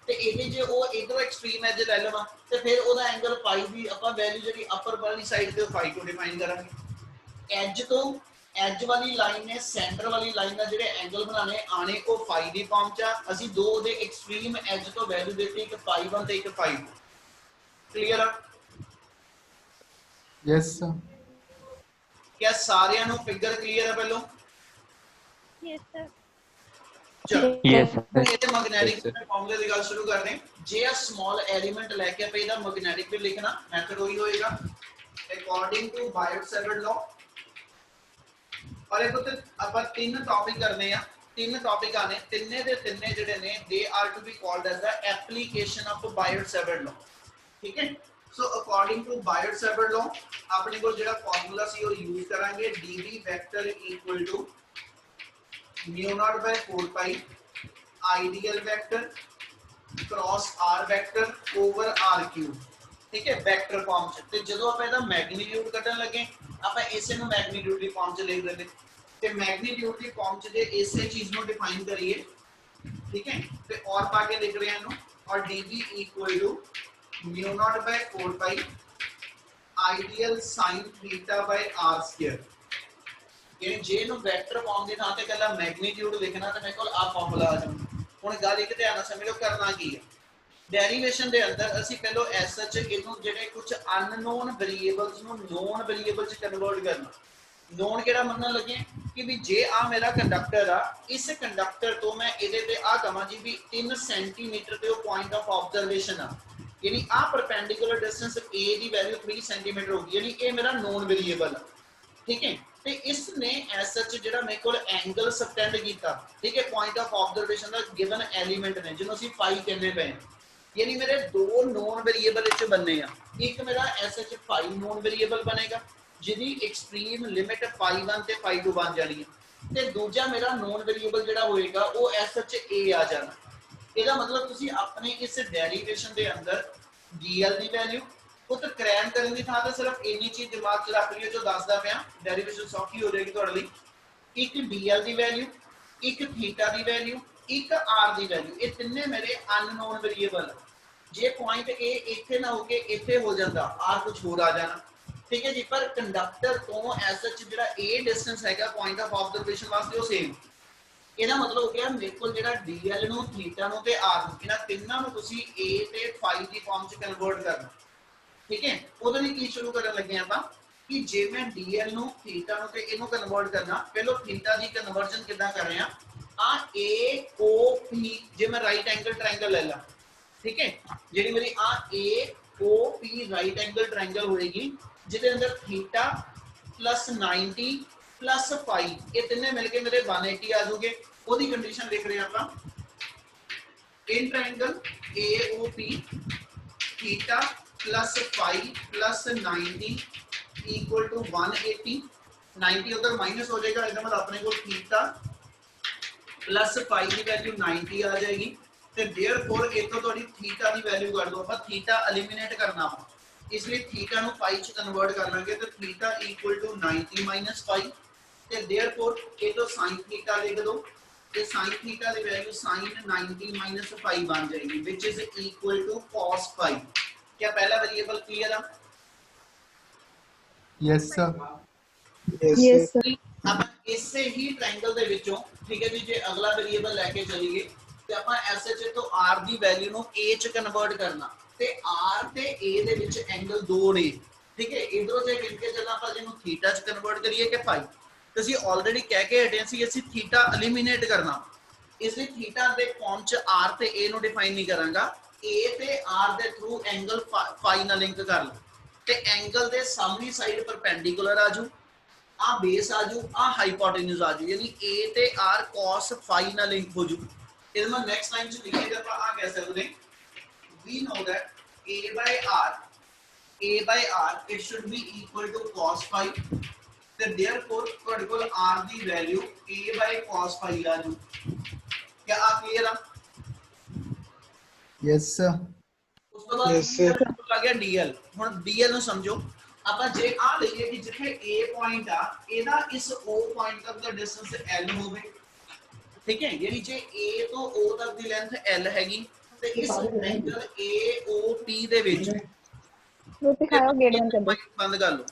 ਤੇ ਇਹਦੇ ਜੇ ਉਹ ਇਧਰੋਂ ਐਕਸਟ੍ਰੀਮ ਐਜ ਲੈ ਲਵਾਂ ਤੇ ਫਿਰ ਉਹਦਾ ਐਂਗਲ φ ਦੀ ਆਪਾਂ ਵੈਲਿਊ ਜਿਹੜੀ ਅਪਰ ਵਾਲੀ ਸਾਈਡ ਤੇ φ2 ਡਿਫਾਈਨ ਕਰਾਂਗੇ। ਐਜ ਤੋਂ ਐਜ ਵਾਲੀ ਲਾਈਨ ਨੇ ਸੈਂਟਰ ਵਾਲੀ ਲਾਈਨ ਦਾ ਜਿਹੜੇ ਐਂਗਲ ਬਣਾਣੇ ਆਣੇ ਉਹ φ ਦੀ ਫਾਰਮ ਚ ਆ। ਅਸੀਂ ਦੋ ਉਹਦੇ ਐਕਸਟ੍ਰੀਮ ਐਜ ਤੋਂ ਵੈਲਿਊ ਦਿੱਤੀ, ਇੱਕ φ1 ਤੇ ਇੱਕ φ2। ਕਲੀਅਰ ਆ? Yes sir. क्या सारिਆਂ ਨੂੰ ਫਿਗਰ ਕਲੀਅਰ ਹੈ ਪਹਿਲੋਂ? Yes, sir. ਚਲੋ Yes, sir. ਇਹਦੇ ਮੈਗਨੈਟਿਕ ਫਾਰਮੂਲੇ ਦੀ ਗੱਲ ਸ਼ੁਰੂ ਕਰਦੇ ਹਾਂ। ਜੇ ਆ ਸਮਾਲ ਐਲੀਮੈਂਟ ਲੈ ਕੇ ਆਪਾਂ ਇਹਦਾ ਮੈਗਨੈਟਿਕ ਵੀ ਲਿਖਣਾ, ਮੈਥਡ ਉਹੀ ਹੋਏਗਾ ਅਕੋਰਡਿੰਗ ਟੂ ਬਾਇਟ-ਸੇਵਰਟ ਲਾਅ। और एक तो ਆਪਾਂ ਤਿੰਨ ਟੌਪਿਕ ਕਰਨੇ ਆ, ਤਿੰਨ ਟੌਪਿਕ ਆਨੇ, ਤਿੰਨੇ ਦੇ ਤਿੰਨੇ ਜਿਹੜੇ ਨੇ ਦੇ are to be called as ਦਾ ਐਪਲੀਕੇਸ਼ਨ ਆਫ ਬਾਇਟ-ਸੇਵਰਟ ਲਾਅ। ਠੀਕ ਹੈ, so according to Biot Savart law ਆਪਣੇ ਕੋਲ ਜਿਹੜਾ ਫਾਰਮੂਲਾ ਸੀ ਉਹ ਯੂਜ਼ ਕਰਾਂਗੇ, dv vector equal to mu naught by 4 pi ideal vector cross r vector over r cube। ठीक है, वेक्टर फॉर्म ਚ। ਤੇ ਜਦੋਂ ਆਪਾਂ ਇਹਦਾ ਮੈਗਨੀਟਿਊਡ ਕੱਢਣ ਲੱਗੇ ਆਪਾਂ ਇਸੇ ਨੂੰ ਮੈਗਨੀਟਿਊਡ ਦੀ ਫਾਰਮ ਚ ਲਿਖ ਦਿੰਦੇ ਤੇ ਮੈਗਨੀਟਿਊਡ ਦੀ ਫਾਰਮ ਚ ਜੇ ਇਸੇ ਚੀਜ਼ ਨੂੰ ਡਿਫਾਈਨ ਕਰੀਏ, ਠੀਕ ਹੈ, ਤੇ ਔਰ ਪਾ ਕੇ ਲਿਖ ਰਹੇ ਹਾਂ ਇਹਨੂੰ, ਔਰ dv equal to mu naught by 4 pi ideal sin theta by r square। यानी जे ਨੂੰ ਵੈਕਟਰ ਫਾਰਮ ਦੇ ਥਾਂ ਤੇ ਕੱਲਾ ਮੈਗਨੀਟਿਊਡ ਲਿਖਣਾ ਤੇ ਮੇਰੇ ਕੋਲ ਆ ਫਾਰਮੂਲਾ ਆ ਜਾਊ। ਹੁਣ ਗੱਲ ਇੱਕ ਧਿਆਨ ਨਾਲ ਸਮਝੋ ਕਰਨਾ ਕੀ ਹੈ। ਡੈਰੀਵੇਸ਼ਨ ਦੇ ਅੰਦਰ ਅਸੀਂ ਪਹਿਲਾਂ ਐਸਐਚ ਇਹਨੂੰ ਜਿਹੜੇ ਕੁਝ ਅਨਨੋਨ ਵੇਰੀਏਬਲਸ ਨੂੰ ਨੋਨ ਵੇਰੀਏਬਲ ਚ ਕਨਵਰਟ ਕਰਨਾ। ਨੋਨ ਕਿਹੜਾ ਮੰਨਣ ਲੱਗੇ ਕਿ ਵੀ ਜੇ ਆ ਮੇਰਾ ਕੰਡਕਟਰ ਆ, ਇਸ ਕੰਡਕਟਰ ਤੋਂ ਮੈਂ ਇਹਦੇ ਤੇ ਆ ਕਹਾਂ ਜੀ ਵੀ 3 ਸੈਂਟੀਮੀਟਰ ਤੇ ਉਹ ਪੁਆਇੰਟ ਆਫ ਆਬਜ਼ਰਵੇਸ਼ਨ ਆ, ਯਾਨੀ ਆ perpendicular distance A the value 3 centimetre ਹੋਗੀ, ਯਾਨੀ ਇਹ ਮੇਰਾ ਨੋਨ ਵੇਰੀਏਬਲ ਆ। ठीक है, ਤੇ ਇਸ ਨੇ ਐਸ ਸੱਚ ਜਿਹੜਾ ਮੇਰੇ ਕੋਲ ਐਂਗਲ ਸਬਟੈਂਡ ਕੀਤਾ, ਠੀਕ ਹੈ, point of observation the given element ਨੇ ਜਿਹਨੂੰ ਅਸੀਂ φ ਕਹਿੰਦੇ ਪਏ, ਯਾਨੀ ਮੇਰੇ ਦੋ ਨੋਨ ਵੇਰੀਏਬਲ ਵਿੱਚ ਬੰਨੇ ਆ। ਇੱਕ ਮੇਰਾ ਐਸ ਸੱਚ φ ਨੋਨ ਵੇਰੀਏਬਲ ਬਣੇਗਾ ਜਿਹਦੀ ਐਕਸਟ੍ਰੀਮ ਲਿਮਿਟ φ1 ਤੇ φ2 ਬਣ ਜਾਣੀ ਹੈ, ਤੇ ਦੂਜਾ ਮੇਰਾ ਨੋਨ ਵੇਰੀਏਬਲ ਜਿਹੜਾ ਹੋਏਗਾ ਉਹ ਐਸ ਸੱਚ a ਆ ਜਾਣਾ। ਇਹਦਾ ਮਤਲਬ ਤੁਸੀਂ ਆਪਣੇ ਇਸ ਡੈਰੀਵੇਸ਼ਨ ਦੇ ਅੰਦਰ dl ਦੀ ਵੈਲਿਊ ਉਹ ਤਾਂ ਕ੍ਰੈਮ ਕਰਨ ਦੀ ਥਾਂ ਤੇ ਸਿਰਫ ਇੰਨੀ ਚੀਜ਼ ਦਿਮਾਗ 'ਚ ਰੱਖ ਲਿਓ ਜੋ ਦੱਸਦਾ ਪਿਆ, ਡੈਰੀਵੇਸ਼ਨ ਸੌਖੀ ਹੋ ਜਾਏਗੀ ਤੁਹਾਡੇ ਲਈ। ਇੱਕ dl ਦੀ ਵੈਲਿਊ, ਇੱਕ ਥੀਟਾ ਦੀ ਵੈਲਿਊ, ਇੱਕ r ਦੀ ਵੈਲਿਊ, ਇਹ ਤਿੰਨੇ ਮੇਰੇ ਅਨਨੋਨ ਵੇਰੀਏਬਲ। ਜੇ ਪੁਆਇੰਟ a ਇੱਥੇ ਨਾ ਹੋ ਕੇ ਇੱਥੇ ਹੋ ਜਾਂਦਾ, r ਕੁਝ ਹੋਰ ਆ ਜਾਣਾ, ਠੀਕ ਹੈ ਜੀ। ਪਰ ਕੰਡਕਟਰ ਤੋਂ ਐਸ ਸੱਚ ਜਿਹੜਾ a ਡਿਸਟੈਂਸ ਹੈਗਾ ਪੁਆਇੰਟ ਆਫ ਆਬਜ਼ਰਵੇਸ਼ਨ ਵਾਸਤੇ ਉਹ ਸੇਮ। ਇਹਦਾ ਮਤਲਬ ਹੋ ਗਿਆ ਮੇਰੇ ਕੋਲ ਜਿਹੜਾ dl ਨੂੰ, ਥੀਟਾ ਨੂੰ ਤੇ r ਨੂੰ, ਇਹਨਾਂ ਤਿੰਨਾਂ ਨੂੰ ਤੁਸੀਂ a ਤੇ φ ਦੀ ਫਾਰਮ 'ਚ ਕਨਵਰਟ ਕਰਨਾ। ठीक है, ਉਹਦੇ ਲਈ ਕੀ ਸ਼ੁਰੂ ਕਰਨ ਲੱਗੇ ਆਪਾਂ ਕਿ ਜੇ ਮੈਂ dl ਨੂੰ, ਥੀਟਾ ਨੂੰ ਤੇ ਇਹਨੂੰ ਕਨਵਰਟ ਕਰਨਾ, ਪਹਿਲਾਂ ਥੀਟਾ ਦੀ ਕਨਵਰਜਨ ਕਿੱਦਾਂ ਕਰ ਰਹੇ ਆ, ਆ AOP ਜੇ ਮੈਂ ਰਾਈਟ ਐਂਗਲ ਟ੍ਰਾਇੰਗਲ ਲੈ ਲਾਂ, ਠੀਕ ਹੈ, ਜਿਹੜੀ ਮੇਰੀ ਆ AOP ਰਾਈਟ ਐਂਗਲ ਟ੍ਰਾਇੰਗਲ ਹੋਏਗੀ ਜਿਹਦੇ ਅੰਦਰ ਥੀਟਾ ਪਲੱਸ 90 ਪਲੱਸ φ ਇਹ ਤਿੰਨੇ ਮਿਲ ਕੇ ਮੇਰੇ 180 ਆ ਜਾਊਗੇ। ਉਹਦੀ ਕੰਡੀਸ਼ਨ ਲਿਖ ਰਹੇ ਆਪਾਂ, in triangle AOP theta plus phi plus 90 equal to 180। 90 उधर माइनस हो जाएगा, इसका मतलब अपने को थीटा प्लस phi की वैल्यू 90 आ जाएगी। तो देयरफॉर इतो थोड़ी थीटा की वैल्यू कर दो, अपन थीटा एलिमिनेट करना वा, इसलिए थीटा नु phi च कन्वर्ट कर लेंगे। तो theta equal to 90 minus phi, तो देयरफॉर इतो sin थीटा लिख दो ਤੇ sin ਥੀਟਾ ਦੀ ਵੈਲਿਊ sin 90 ਮਾਈਨਸ फाई बन जाएगी which is equal to cos phi. क्या पहला वेरिएबल क्लियर है? Yes sir. Yes, sir. ਆਪਾਂ ਇਸੇ ਹੀ ਟ੍ਰਾਇੰਗਲ ਦੇ ਵਿੱਚੋਂ ਠੀਕ ਹੈ ਜੀ ਜੇ ਅਗਲਾ ਵੇਰੀਏਬਲ ਲੈ ਕੇ ਚੱਲੀਏ ਤੇ ਆਪਾਂ SH ਤੋਂ R ਦੀ ਵੈਲਿਊ ਨੂੰ A ਚ ਕਨਵਰਟ ਕਰਨਾ ਤੇ R ਤੇ A ਦੇ ਵਿੱਚ ਐਂਗਲ ਦੋ ਨੇ ਠੀਕ ਹੈ ਇਧਰੋਂ ਜੇ ਗਿਣ ਕੇ ਚੱਲਾਂ ਆਪਾਂ ਜਿਹਨੂੰ ਥੀਟਾ ਚ ਕਨਵਰਟ ਕਰੀਏ ਕਿ ਫਾਈ ਤੇ ਅਸੀਂ ਆਲਰੇਡੀ ਕਹਿ ਕੇ ਹਟੇ ਸੀ ਅਸੀਂ ਥੀਟਾ ਐਲੀਮੀਨੇਟ ਕਰਨਾ ਇਸ ਲਈ ਥੀਟਾ ਦੇ ਫਾਰਮ ਚ R ਤੇ A ਨੂੰ ਡਿਫਾਈਨ ਨਹੀਂ ਕਰਾਂਗਾ A ਤੇ R ਦੇ ਥਰੂ ਐਂਗਲ ਫਾਈ ਨਾਲ ਲਿੰਕ ਕਰ ਲਓ ਤੇ ਐਂਗਲ ਦੇ ਸਾਹਮਣੀ ਸਾਈਡ ਪਰਪੈਂਡੀਕੂਲਰ ਆਜੂ आ बेस आजू आ हाइपोटेन्यूज आजू यानी a ते r cos phi ना लिंक हो जू इधर मैं नेक्स्ट लाइन च लिखे जब आ कह सकते we know that a by r it should be equal to cos phi तो therefore ਤੁਹਾਡੇ ਕੋਲ r the value a by cos phi ਆਜੂ क्या आ क्लियर है? Yes sir. ਉਸ ਤੋਂ ਬਾਅਦ ਆ ਗਿਆ dl ਹੁਣ dl ਨੂੰ ਸਮਝੋ ਆਪਾਂ ਜੇ ਆ ਲਈਏ ਕਿ ਜਿੱਥੇ A ਪੁਆਇੰਟ ਆ ਇਹਦਾ ਇਸ O ਪੁਆਇੰਟ ਤੱਕ ਦਾ ਡਿਸਟੈਂਸ L ਹੋਵੇ ਠੀਕ ਹੈ ਯਾਨੀ ਜੇ A ਤੋਂ O ਤੱਕ ਦੀ ਲੈਂਥ L ਹੈਗੀ ਤੇ ਇਸ ਐਂਗਲ AOP ਦੇ ਵਿੱਚ रोटी खाओ गेट बंद कर दो। ਬੰਦ ਕਰ ਲਓ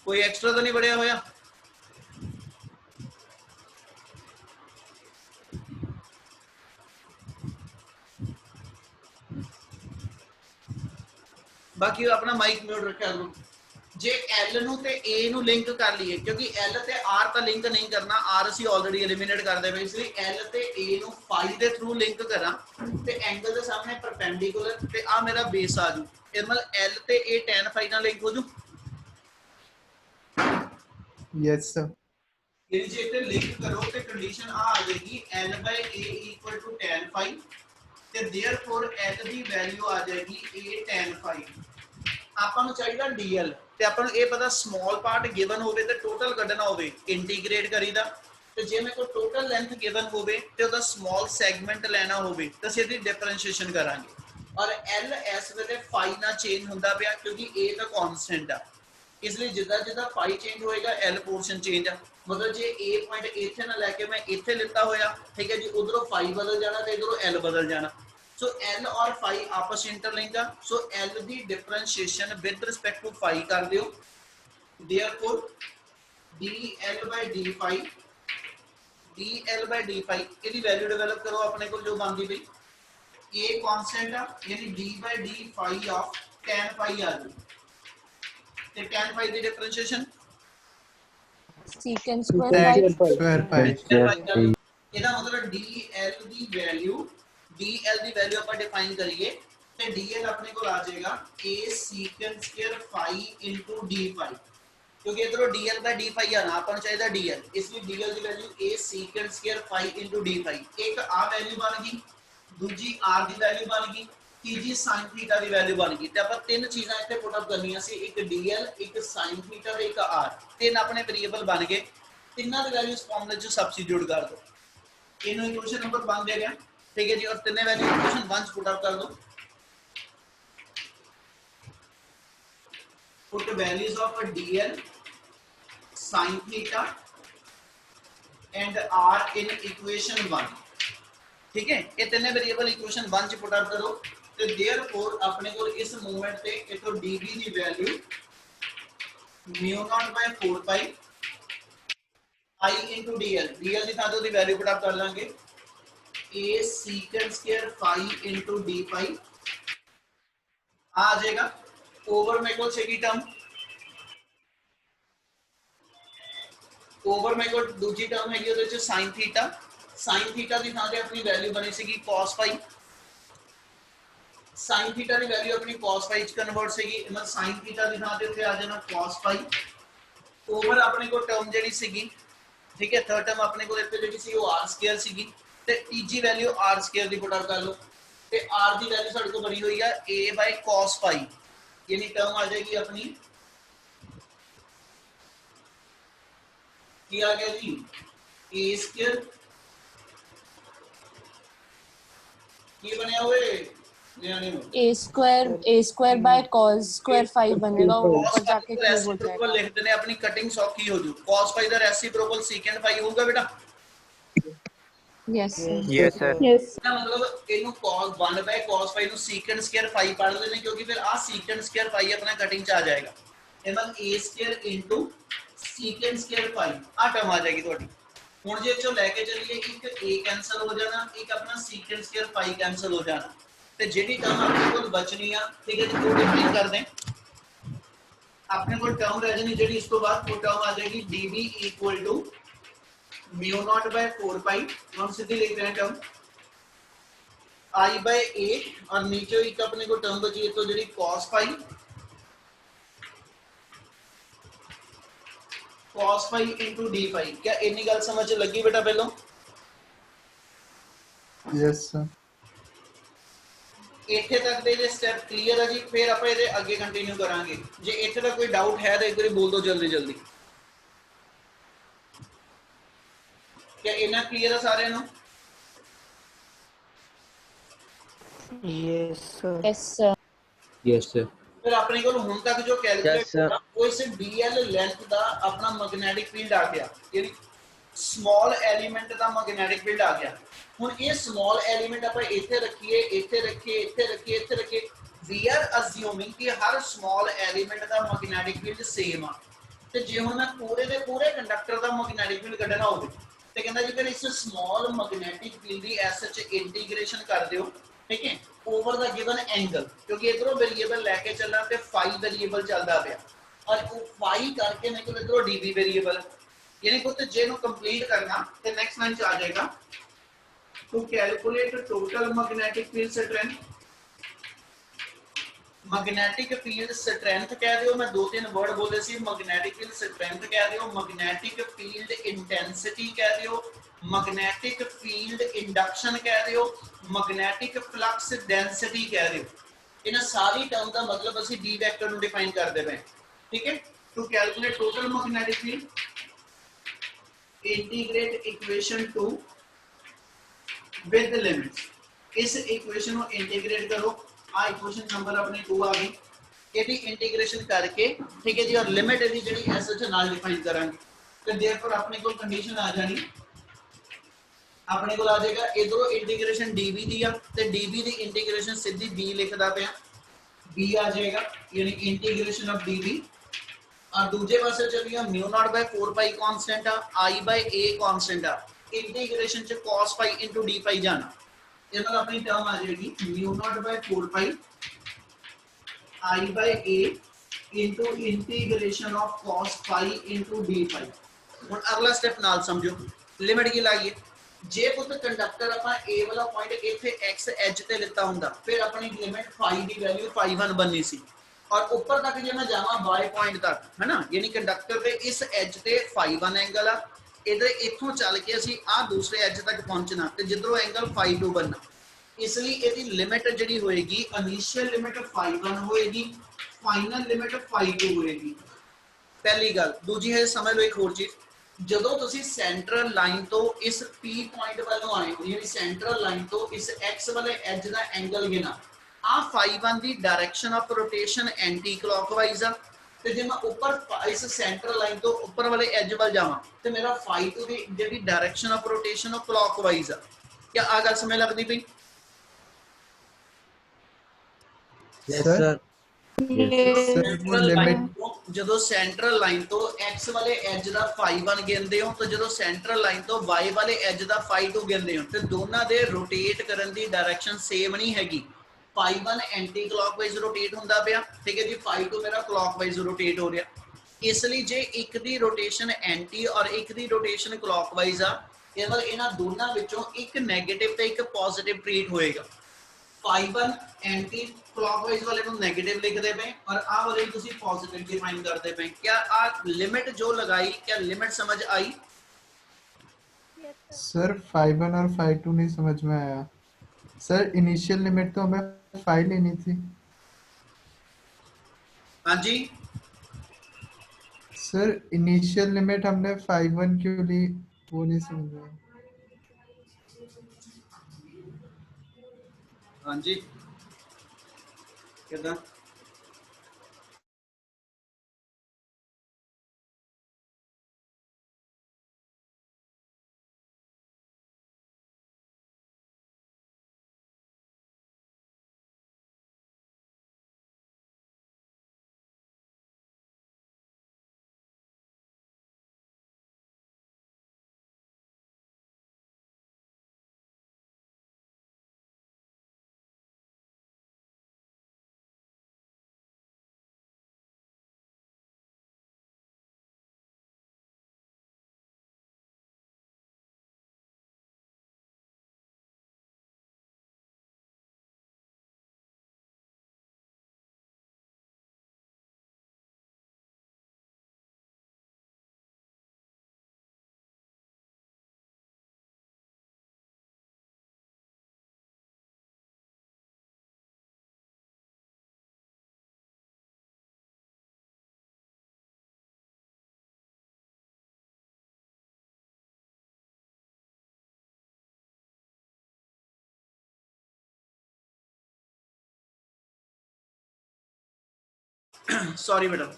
ਕੋਈ ਐਕਸਟਰਾ ਤਾਂ ਨਹੀਂ ਬੜਿਆ ਹੋਇਆ बाकी अपना माइक म्यूट रखा करो जे L ਨੂੰ ਤੇ A ਨੂੰ ਲਿੰਕ ਕਰ ਲਈਏ ਕਿਉਂਕਿ L ਤੇ R ਤਾਂ ਲਿੰਕ ਨਹੀਂ ਕਰਨਾ R ਅਸੀਂ ਆਲਰੇਡੀ ਐਲੀਮੀਨੇਟ ਕਰ ਦੇਵੇ ਇਸ ਲਈ L ਤੇ A ਨੂੰ phi ਦੇ ਥਰੂ ਲਿੰਕ ਕਰਾਂ ਤੇ ਐਂਗਲ ਦੇ ਸਾਹਮਣੇ ਪਰਪੈਂਡੀਕੂਲਰ ਤੇ ਆ ਮੇਰਾ ਬੇਸ ਆ ਜੂ ਇਹ ਮਤਲਬ L ਤੇ A tan phi ਨਾਲ ਲਿੰਕ ਹੋ ਜੂ यस सर। ਇਹ ਜੇ ਤੇ ਲਿੰਕ ਕਰੋ ਤੇ ਕੰਡੀਸ਼ਨ ਆ ਜਾਏਗੀ L A = tan phi ਤੇ therefore L ਦੀ ਵੈਲਿਊ ਆ ਜਾਏਗੀ A tan phi ਆਪਾਂ ਨੂੰ ਚਾਹੀਦਾ dl ਤੇ ਆਪਾਂ ਨੂੰ ਇਹ ਪਤਾ ਸਮਾਲ ਪਾਰਟ ਗਿਵਨ ਹੋਵੇ ਤੇ ਟੋਟਲ ਕੱਢਣਾ ਹੋਵੇ ਇੰਟੀਗ੍ਰੇਟ ਕਰੀਦਾ ਤੇ ਜੇ ਮੇਰੇ ਕੋਲ ਟੋਟਲ ਲੈਂਥ ਗਿਵਨ ਹੋਵੇ ਤੇ ਉਹਦਾ ਸਮਾਲ ਸੈਗਮੈਂਟ ਲੈਣਾ ਹੋਵੇ ਤਾਂ ਅਸੀਂ ਇਹਦੀ ਡਿਫਰੈਂਸ਼ੀਏਸ਼ਨ ਕਰਾਂਗੇ ਔਰ l ਇਸ ਵੇਲੇ phi ਨਾਲ ਚੇਂਜ ਹੁੰਦਾ ਪਿਆ ਕਿਉਂਕਿ a ਤਾਂ ਕਾਂਸਟੈਂਟ ਆ ਇਸ ਲਈ ਜਿੱਦਾਂ ਜਿੱਦਾਂ phi ਚੇਂਜ ਹੋਏਗਾ l ਪੋਰਸ਼ਨ ਚੇਂਜ ਆ ਮਤਲਬ ਜੇ a ਪੁਆਇੰਟ ਇੱਥੇ ਨਾ ਲੈ ਕੇ ਮੈਂ ਇੱਥੇ ਲਿੱਤਾ ਹੋਇਆ ਠੀਕ ਹੈ ਜੀ ਉਧਰੋਂ phi ਬਦਲ ਜਾਣਾ ਤੇ ਇਧਰੋਂ l ਬਦਲ ਜਾਣਾ So L और phi आपस इंटरलिंक है so L the differentiation with respect to phi कर दियो therefore dl by d phi ਇਹਦੀ ਵੈਲਿਊ ਡਿਵੈਲਪ ਕਰੋ ਆਪਣੇ ਕੋਲ ਜੋ ਬਣਦੀ ਪਈ a ਕਾਂਸਟੈਂਟ ਆ ਯਾਨੀ d by d phi of tan phi ਆ ਜੂ ਤੇ tan phi ਦੀ ਡਿਫरेंशिएशन Secant square स्क्वायर पाई। ਇਹਦਾ ਮਤਲਬ dl ਦੀ ਵੈਲਿਊ dl ਦੀ ਵੈਲਿਊ ਆਪਾਂ ਡਿਫਾਈਨ ਕਰੀਏ ਤੇ dl ਆਪਣੇ ਕੋਲ ਆ ਜਾਏਗਾ a secant square phi into d phi ਕਿਉਂਕਿ ਇਧਰੋਂ dl by d phi ਆ ਨਾ ਆਪਾਂ ਨੂੰ ਚਾਹੀਦਾ dl ਇਸ ਲਈ dl the value a secant square phi into d phi ਇੱਕ ਆ ਵੈਲਿਊ ਬਣ ਗਈ ਦੂਜੀ r ਦੀ ਵੈਲਿਊ ਬਣ ਗਈ ਤੀਜੀ sin ਥੀਟਾ ਦੀ ਵੈਲਿਊ ਬਣ ਗਈ ਤੇ ਆਪਾਂ ਤਿੰਨ ਚੀਜ਼ਾਂ ਇੱਥੇ ਪੁੱਟ ਅਪ ਕਰਨੀਆਂ ਸੀ ਇੱਕ dl ਇੱਕ sin ਥੀਟਾ ਤੇ ਇੱਕ r ਤਿੰਨ ਆਪਣੇ ਵੇਰੀਏਬਲ ਬਣ ਗਏ ਤਿੰਨਾਂ ਦੀ ਵੈਲਿਊ ਇਸ ਫਾਰਮੂਲੇ 'ਚ ਸਬਸਟੀਟਿਊਟ ਕਰ ਦਿਓ ਇਹਨੂੰ ਇਕੁਏਸ਼ਨ ਨੰਬਰ ਬਣ ਜਾਏਗਾ ठीक है जी और तीनों वैल्यू इक्वेशन 1 पुट अप कर दो put values of dl sin theta and r in equation 1 ठीक है ये तीनों वेरिएबल इक्वेशन 1 च पुट अप करो तो देयरफॉर अपने को इस मोमेंट पे इथों dv दी value μ0 by 4 pi I into dl दी थां ते दी वैल्यू पुट अप कर लांगे a secant square phi into d phi आ जाएगा ओवर मेरे को छेगी टर्म ओवर मेरे को दूसरी टर्म हैगी ਉਹਦੇ ਚ sin थीटा ਦੀ ਥਾਂ ਤੇ ਆਪਣੀ ਵੈਲਿਊ ਬਣੀ ਸੀਗੀ cos phi sin थीटा ਦੀ ਵੈਲਿਊ ਆਪਣੀ cos phi ਚ ਕਨਵਰਟ ਸੀਗੀ ਮਤਲਬ sin थीटा ਦੀ ਥਾਂ ਤੇ ਉੱਥੇ ਆ ਜਾਣਾ cos phi ओवर ਆਪਣੇ ਕੋਲ ਟਰਮ ਜਿਹੜੀ ਸੀਗੀ ਠੀਕ ਹੈ ਥਰਡ ਟਰਮ ਆਪਣੇ ਕੋਲ ਇੱਥੇ ਜਿਹੜੀ ਸੀ ਉਹ r ਸਕੁਅਰ ਸੀਗੀ ਤੇ ਤੀਜੀ ਵੈਲਿਊ r ਸਕੁਅਰ ਦੀ ਪੁੱਟ ਅਪ ਕਰ ਲਓ ਤੇ r ਦੀ ਵੈਲਿਊ ਸਾਡੇ ਕੋਲ ਬਣੀ ਹੋਈ ਆ a by cos phi ਯਾਨੀ ਟਰਮ ਆ ਜਾਏਗੀ ਆਪਣੀ ਕੀ ਆ ਗਿਆ ਜੀ a ਸਕੁਅਰ ਕੀ ਬਣਿਆ ਹੋਏ a square by cos square 5 बनेगा और cos ऊपर phi जाके का क्यूब हो रेसिप्रोकल जाएगा। लिख देने, अपनी कटिंग सौखी हो जू। cos phi ਦਾ रेसिप्रोकल secant phi होगा बेटा। Yes sir. Yes, sir. Yes. ਇਹਦਾ ਮਤਲਬ ਇਹਨੂੰ cos 1 by cos phi ਨੂੰ secant square phi ਪੜ ਲੈਣੇ, ਕਿਉਂਕਿ ਫਿਰ ਆ secant square phi ਆਪਣਾ ਕਟਿੰਗ ਚ ਆ ਜਾਏਗਾ। ਇਹ ਮਤਲਬ a square into secant square phi ਆ ਟਰਮ ਆ ਜਾਏਗੀ ਤੁਹਾਡੀ। ਹੁਣ ਜੇ ਚੋਂ ਲੈ ਕੇ ਚੱਲੀਏ, ਇੱਕ a ਕੈਨਸਲ ਹੋ ਜਾਣਾ, ਇੱਕ ਆਪਣਾ secant square phi ਕੈਨਸਲ ਹੋ ਜਾਣਾ, ਤੇ ਜਿਹੜੀ ਟਰਮ ਆਪਣੇ ਕੋਲ ਬਚਣੀ ਆ, ਠੀਕ ਹੈ ਜੀ, ਉਹ ਡਿਫਾਈਨ ਕਰਦੇ ਹਾਂ। अपने को टर्म रह जानी जेडी, इस तो बाद वो टर्म आ जाएगी dv equal to mu naught by 4 pi, हम सीधी लिख रहे हैं टर्म i बाय a, और नीचे एक अपने को टर्म बची है तो जेडी cos पाई, cos पाई इनटू d पाई। क्या इतनी गल समझ लगी बेटा पहलो? Yes sir. ਇੱਥੇ ਤੱਕ ਦੇ ਜੇ ਸਟੈਪ ਕਲੀਅਰ ਹੈ ਜੀ, ਫਿਰ ਆਪਾਂ ਇਹਦੇ ਅੱਗੇ ਕੰਟੀਨਿਊ ਕਰਾਂਗੇ। ਜੇ ਇੱਥੇ ਤੱਕ ਕੋਈ ਡਾਊਟ ਹੈ ਤਾਂ ਇੱਕ ਵਾਰੀ ਬੋਲ ਦਿਓ ਜਲਦੀ ਜਲਦੀ। क्या इतना क्लियर है सारे नु? Yes sir. Yes sir. Yes, sir. फिर अपने को हुन तक जो कैलकुलेट Yes, sir. होगा वो इस dl लेंथ दा अपना मैग्नेटिक फील्ड आ गया, यानी स्मॉल एलिमेंट दा मैग्नेटिक फील्ड आ गया। हुन ये स्मॉल एलिमेंट ਆਪਾਂ ਇੱਥੇ ਰੱਖੀਏ, ਇੱਥੇ ਰੱਖੀਏ, ਇੱਥੇ ਰੱਖੀਏ, ਇੱਥੇ ਰੱਖੀਏ, we are assuming कि हर स्मॉल एलिमेंट ਦਾ मैग्नेटिक फील्ड सेम ਆ। ਤੇ ਜੇ ਹੁਣ ਮੈਂ ਪੂਰੇ ਦੇ ਪੂਰੇ ਕੰਡਕਟਰ ਦਾ ਮੈਗਨੈਟਿਕ ਫੀਲਡ ਕੱਢਣਾ ਹੋਵੇ ਤੇ ਕਹਿੰਦਾ ਜੀ ਫਿਰ ਇਸ ਸਮਾਲ ਮੈਗਨੈਟਿਕ ਫੀਲਡ ਦੀ ਐਸ ਐਚ ਇੰਟੀਗ੍ਰੇਸ਼ਨ ਕਰ ਦਿਓ, ਠੀਕ ਹੈ, ਓਵਰ ਦਾ ਗਿਵਨ ਐਂਗਲ, ਕਿਉਂਕਿ ਇਧਰੋਂ ਵੇਰੀਏਬਲ ਲੈ ਕੇ ਚੱਲਣਾ ਤੇ ਫਾਈ ਵੇਰੀਏਬਲ ਚੱਲਦਾ ਪਿਆ, ਔਰ ਉਹ ਫਾਈ ਕਰਕੇ ਮੇਰੇ ਕੋਲ ਇਧਰੋਂ ਡੀਬੀ ਵੇਰੀਏਬਲ, यानी कुछ जे नु कंप्लीट करना तो नेक्स्ट लाइन च आ जाएगा to calculate total magnetic field strength. Magnetic field strength कह दियो, मैं दो तीन वर्ड बोले सी, मैग्नेटिक फील्ड स्ट्रेंथ कह दियो, मैग्नेटिक फील्ड इंटेंसिटी कह दियो, मैग्नेटिक फील्ड इंडक्शन कह दियो, मैग्नेटिक फ्लक्स डेंसिटी कह दियो। इन सारी टर्म का मतलब असि डी वेक्टर नु डिफाइन करते पे, ठीक है। To calculate total magnetic field integrate equation 2 with limits. इस इक्वेशन को इंटीग्रेट करो, आ इक्वेशन नंबर अपनी 2 आ गई, ਇਹਦੀ इंटीग्रेशन करके, ठीक है जी, और लिमिट ਇਹਦੀ ਜਿਹੜੀ ਐਸ ਐਚ ਨਾਲ डिफाइन ਕਰਾਂਗੇ ਤੇ देयरफॉर ਆਪਣੇ ਕੋਲ ਕੰਡੀਸ਼ਨ ਆ ਜਾਣੀ, ਆਪਣੇ ਕੋਲ ਆ ਜਾਏਗਾ ਇਧਰੋਂ ਇੰਟੀਗ੍ਰੇਸ਼ਨ dv ਦੀ ਆ ਤੇ dv ਦੀ ਇੰਟੀਗ੍ਰੇਸ਼ਨ ਸਿੱਧੀ b ਲਿਖਦਾ ਪਿਆ, b ਆ ਜਾਏਗਾ, ਯਾਨੀ इंटीग्रेशन ऑफ dv, और दूसरे पासे चलिए mu naught by 4 pi constant आ, आई बाय ए कांस्टेंट आ, इंटीग्रेशन च cos pi into d pi जाना, ये मतलब अपनी टर्म आ जाएगी mu naught by 4 pi I by a into integration of cos pi into d pi. हुन अगला स्टेप नाल समझो, लिमिट की लाइए, जे पुत कंडक्टर ਆਪਾਂ a वाला पॉइंट ਇੱਥੇ x एज ਤੇ ਲਿੱਤਾ ਹੁੰਦਾ, ਫਿਰ ਆਪਣੀ लिमिट phi ਦੀ वैल्यू phi 1 बननी सी, और ऊपर तक जो मैं जावा y पॉइंट तक, है ना, यानी कंडक्टर पे इस एज ते phi 1 एंगल आ, इधर इथों चल के ਅਸੀਂ आ दूसरे एज तक पहुंचना ते जिधरों एंगल phi 2 बनना, इसलिए ਇਹਦੀ लिमिट ਜਿਹੜੀ ਹੋਏਗੀ इनिशियल लिमिट phi 1 होएगी, फाइनल लिमिट phi 2 होएगी। पहली गल। दूजी है समझ लो एक और चीज, ਜਦੋਂ ਤੁਸੀਂ ਸੈਂਟਰਲ ਲਾਈਨ ਤੋਂ ਇਸ P ਪੁਆਇੰਟ ਵੱਲੋਂ ਆਏ ਹੋ, ਯਾਨੀ ਸੈਂਟਰਲ ਲਾਈਨ ਤੋਂ ਇਸ x ਵਾਲੇ ਐਜ ਦਾ ਐਂਗਲ ਗਿਣਾ, आ phi 1 ਦੀ direction of rotation anti clockwise आ, ਤੇ ਜੇ ਮੈਂ ਉੱਪਰ ਇਸ ਸੈਂਟਰਲ ਲਾਈਨ ਤੋਂ ਉੱਪਰ ਵਾਲੇ ਐਜ ਵੱਲ ਜਾਵਾਂ ਤੇ ਮੇਰਾ phi 2 ਦੀ ਜਿਹੜੀ डायरेक्शन ऑफ रोटेशन ਉਹ क्लॉकवाइज ਆ। क्या आ गल समझ लगदी पई? Yes, sir. ਸੈਂਟਰਲ ਲਾਈਨ ਤੋਂ ਜਦੋਂ ਸੈਂਟਰਲ ਲਾਈਨ ਤੋਂ x ਵਾਲੇ ਐਜ ਦਾ phi 1 ਗਿਣਦੇ ਹੋ ਤੇ ਜਦੋਂ ਸੈਂਟਰਲ ਲਾਈਨ ਤੋਂ y ਵਾਲੇ ਐਜ ਦਾ phi 2 ਗਿਣਦੇ ਹੋ ਤੇ ਦੋਨਾਂ ਦੇ ਰੋਟੇਟ ਕਰਨ ਦੀ ਡਾਇਰੈਕਸ਼ਨ ਸੇਮ ਨਹੀਂ ਹੈਗੀ। phi 1 एंटी क्लॉकवाइज रोटेट ਹੁੰਦਾ ਪਿਆ, ਠੀਕ ਹੈ ਜੀ, phi 2 ਮੇਰਾ क्लॉकवाइज रोटेट ਹੋ ਰਿਹਾ, ਇਸ ਲਈ ਜੇ ਇੱਕ ਦੀ ਰੋਟੇਸ਼ਨ ਐਂਟੀ ਔਰ ਇੱਕ ਦੀ ਰੋਟੇਸ਼ਨ क्लॉकवाइज ਆ, ਇਹ ਮਤਲਬ ਇਹਨਾਂ ਦੋਨਾਂ ਵਿੱਚੋਂ ਇੱਕ 네ਗੇਟਿਵ ਤੇ ਇੱਕ ਪੋਜ਼ਿਟਿਵ ਟ੍ਰੀਟ ਹੋਏਗਾ। phi 1 एंटी क्लॉकवाइज वाले को नेगेटिव लिखते पे और आ वाले ਤੁਸੀਂ पॉजिटिव डिफाइन करते पे। क्या आ लिमिट जो लगाई, क्या लिमिट समझ आई? सर phi 1 और phi 2 नहीं समझ में आया सर, इनिशियल लिमिट तो हमें phi लेनी थी। हाँ जी सर इनिशियल लिमिट हमने phi 1 क्यों ली वो नहीं समझ आया। हाँ जी कितना सॉरी मैडम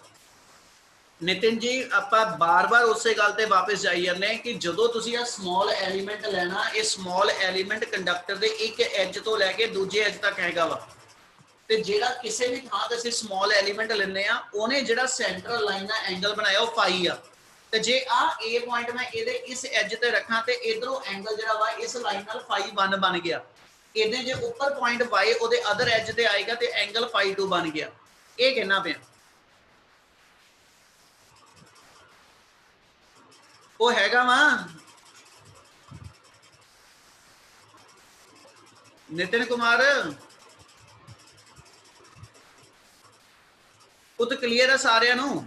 नितिन जी ਆਪਾਂ ਬਾਰ-ਬਾਰ ਉਸੇ ਗੱਲ ਤੇ ਵਾਪਸ ਜਾਈ ਜਾਂਦੇ ਹਾਂ ਕਿ ਜਦੋਂ ਤੁਸੀਂ ਆ ਸਮਾਲ ਐਲੀਮੈਂਟ ਲੈਣਾ ਇਹ ਸਮਾਲ ਐਲੀਮੈਂਟ ਕੰਡਕਟਰ ਦੇ ਇੱਕ ਐਜ ਤੋਂ ਲੈ ਕੇ ਦੂਜੇ ਐਜ ਤੱਕ ਹੈਗਾ ਵਾ ਤੇ ਜਿਹੜਾ ਕਿਸੇ ਵੀ ਥਾਂ ਤੇ ਅਸੀਂ ਸਮਾਲ ਐਲੀਮੈਂਟ ਲੈਂਦੇ ਆ ਉਹਨੇ ਜਿਹੜਾ ਸੈਂਟਰਲ ਲਾਈਨ ਦਾ ਐਂਗਲ ਬਣਾਇਆ ਉਹ ਫਾਈ ਆ ਤੇ ਜੇ ਆ A ਪੁਆਇੰਟ ਮੈਂ ਇਹਦੇ ਇਸ ਐਜ ਤੇ ਰੱਖਾਂ ਤੇ ਇਧਰੋਂ ਐਂਗਲ ਜਿਹੜਾ ਵਾ ਇਸ ਲਾਈਨ ਨਾਲ ਫਾਈ 1 ਬਣ ਗਿਆ ਇਹਦੇ ਜੇ ਉੱਪਰ ਪੁਆਇੰਟ Y ਉਹਦੇ ਅਦਰ ਐਜ ਤੇ ਆਏਗਾ ਤੇ ਐਂਗਲ ਫਾਈ 2 ਬਣ ਗਿਆ ਇਹ ਕਹਿਣਾ ਪਿਆ ਉਹ ਹੈਗਾ ਵਾ ਨਿਤਿਨ ਕੁਮਾਰ ਉਹ ਤਾਂ ਕਲੀਅਰ ਹੈ ਸਾਰਿਆਂ ਨੂੰ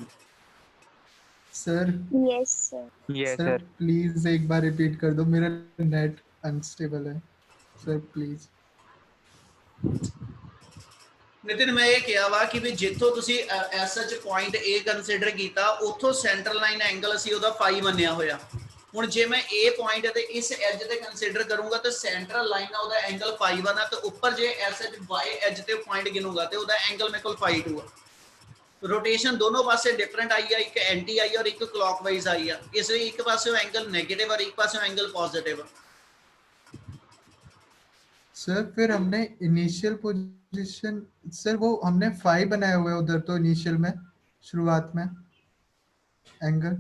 sir Yes, sir. Yes, sir sir. Please एक बार रिपीट कर दो मेरा नेट अनस्टेबल है सर प्लीज ਨਿਤਿਨ ਮੈਂ ਇਹ ਕਿਹਾ ਵਾ ਕਿ ਵੀ ਜਿੱਥੋਂ ਤੁਸੀਂ ਐਸਐਚ ਪੁਆਇੰਟ A ਕੰਸੀਡਰ ਕੀਤਾ ਉੱਥੋਂ ਸੈਂਟਰਲ ਲਾਈਨ ਐਂਗਲ ਅਸੀਂ ਉਹਦਾ ਫਾਈ ਮੰਨਿਆ ਹੋਇਆ ਹੁਣ ਜੇ ਮੈਂ A ਪੁਆਇੰਟ ਤੇ ਇਸ ਐਜ ਤੇ ਕੰਸੀਡਰ ਕਰੂੰਗਾ ਤੇ ਸੈਂਟਰਲ ਲਾਈਨ ਆ ਉਹਦਾ ਐਂਗਲ ਫਾਈ 1 ਆ ਤੇ ਉੱਪਰ ਜੇ ਐਸਐਚ Y ਐਜ ਤੇ ਪੁਆਇੰਟ ਗਿਣੂਗਾ ਤੇ ਉਹਦਾ ਐਂਗਲ ਮੇਰੇ ਕੋਲ ਫਾਈ 2 ਆ रोटेशन दोनों पासे डिफरेंट आई है एक एंटी आई है और एक क्लॉकवाइज आई है इसलिए एक पासे एंगल नेगेटिव और एक पासे एंगल पॉजिटिव सर फिर हमने इनिशियल पोजीशन सर वो हमने 5 बनाए हुए उधर तो इनिशियल में शुरुआत में एंगल